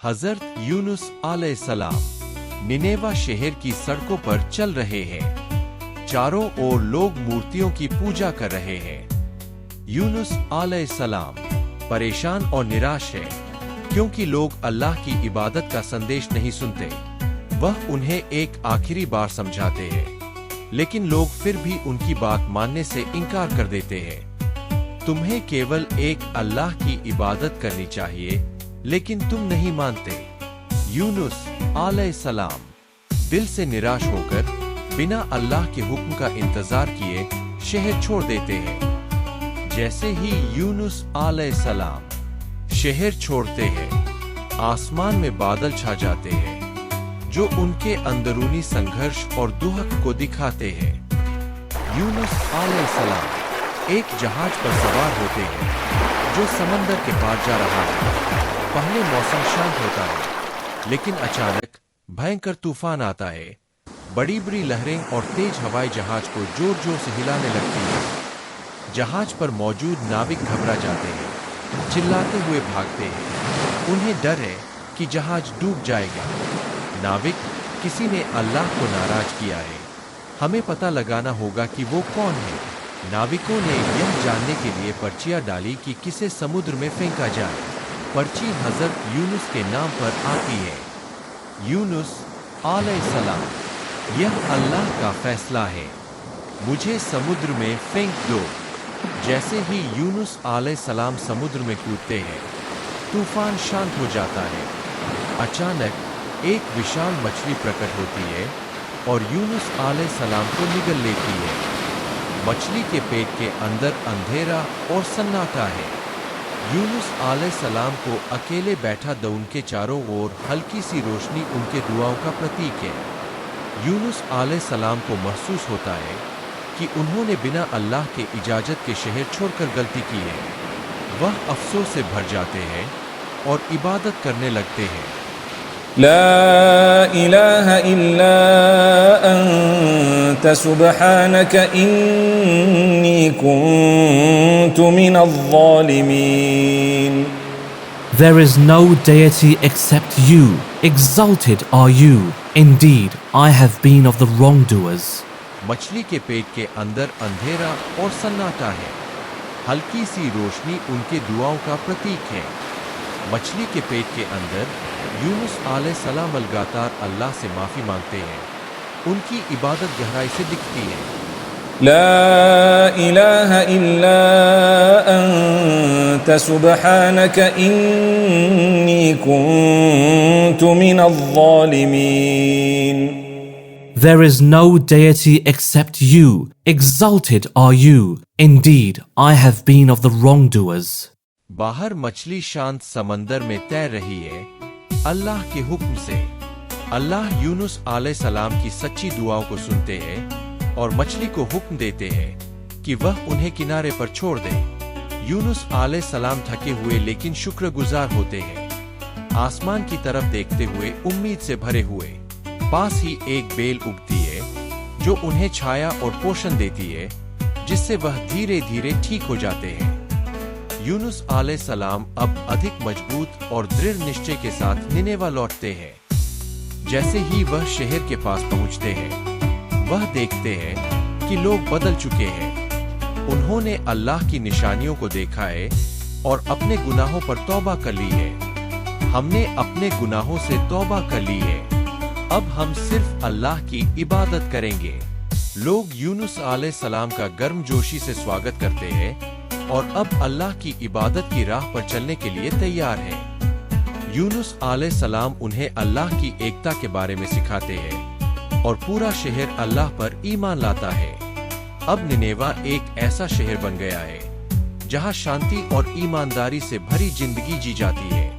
हजरत यूनुस अलैहिस्सलाम निनेवा शहर की सड़कों पर चल रहे हैं। चारों ओर लोग मूर्तियों की पूजा कर रहे हैं। यूनुस अलैहिस्सलाम परेशान और निराश है क्योंकि लोग अल्लाह की इबादत का संदेश नहीं सुनते। वह उन्हें एक आखिरी बार समझाते हैं, लेकिन लोग फिर भी उनकी बात मानने से इनकार कर देते हैं। तुम्हें केवल एक अल्लाह की इबादत करनी चाहिए, लेकिन तुम नहीं मानते। यूनुस अलैहिस्सलाम दिल से निराश होकर बिना अल्लाह के हुक्म का इंतजार किए शहर छोड़ देते हैं। जैसे ही यूनुस अलैहिस्सलाम शहर छोड़ते हैं, आसमान में बादल छा जाते हैं जो उनके अंदरूनी संघर्ष और दुख को दिखाते हैं। यूनुस अलैहिस्सलाम एक जहाज पर सवार होते हैं जो समंदर के पार जा रहा है। पहले मौसम शांत होता है, लेकिन अचानक भयंकर तूफान आता है। बड़ी बड़ी लहरें और तेज हवाएं जहाज को जोर जोर से हिलाने लगती हैं। जहाज पर मौजूद नाविक घबरा जाते हैं, चिल्लाते हुए भागते हैं। उन्हें डर है कि जहाज डूब जाएगा। नाविक, किसी ने अल्लाह को नाराज किया है, हमें पता लगाना होगा कि वो कौन है। नाविकों ने यह जानने के लिए पर्चियां डाली कि किसे समुद्र में फेंका जाए। पर्ची हजरत यूनुस के नाम पर आती है। यूनुस अलैहिस्सलाम, यह अल्लाह का फैसला है, मुझे समुद्र में फेंक दो। जैसे ही यूनुस अलैहिस्सलाम समुद्र में कूदते हैं, तूफान शांत हो जाता है। अचानक एक विशाल मछली प्रकट होती है और यूनुस अलैहिस्सलाम को निगल लेती है। मछली के पेट के अंदर अंधेरा और सन्नाटा है। यूनुस अलैहिस्सलाम को अकेले बैठा दौन के चारों ओर हल्की सी रोशनी उनके दुआओं का प्रतीक है। यूनुस अलैहिस्सलाम को महसूस होता है कि उन्होंने बिना अल्लाह के इजाजत के शहर छोड़कर गलती की है। वह अफसोस से भर जाते हैं और इबादत करने लगते हैं। لا إله إلا أنت سبحانك إني كنت من الظالمين. There is no deity except you. Exalted are you. Indeed, I have been of the wrongdoers. मछली के पेट के अंदर अंधेरा और सन्नाटा है। हल्की सी रोशनी उनके दुआओं का प्रतीक है। मछली के पेट के अंदर यूनुस अलैहिस्सलाम लगातार अल्लाह से माफी मांगते हैं। उनकी इबादत गहराई से दिखती है। لا إله إلا أنت سبحانك إني كنت من الظالمين. There is no deity except you. Exalted are you. Indeed, I have been of the wrongdoers. बाहर मछली शांत समंदर में तैर रही है, अल्लाह के हुक्म से। अल्लाह यूनुस अलैहिस्सलाम की सच्ची दुआओं को सुनते हैं और मछली को हुक्म देते हैं कि वह उन्हें किनारे पर छोड़ दे। यूनुस अलैहिस्सलाम थके हुए लेकिन शुक्रगुजार होते हैं। आसमान की तरफ देखते हुए उम्मीद से भरे हुए। पास ही एक बेल उगती है जो उन्हें छाया और पोषण देती है, जिससे वह धीरे धीरे ठीक हो जाते हैं। यूनुस अलैहिस्सलाम अब अधिक मजबूत और दृढ़ निश्चय के साथ निनेवा लौटते हैं। जैसे ही वह शहर के पास पहुंचते हैं, वह देखते हैं कि लोग बदल चुके हैं। उन्होंने अल्लाह की निशानियों को देखा है और अपने गुनाहों पर तौबा कर ली है। हमने अपने गुनाहों से तौबा कर ली है, अब हम सिर्फ अल्लाह की इबादत करेंगे। लोग यूनुस अलैहिस्सलाम का गर्मजोशी से स्वागत करते हैं और अब अल्लाह की इबादत की राह पर चलने के लिए तैयार हैं। यूनुस अलैहिस्सलाम उन्हें अल्लाह की एकता के बारे में सिखाते हैं और पूरा शहर अल्लाह पर ईमान लाता है। अब निनेवा एक ऐसा शहर बन गया है जहां शांति और ईमानदारी से भरी जिंदगी जी जाती है।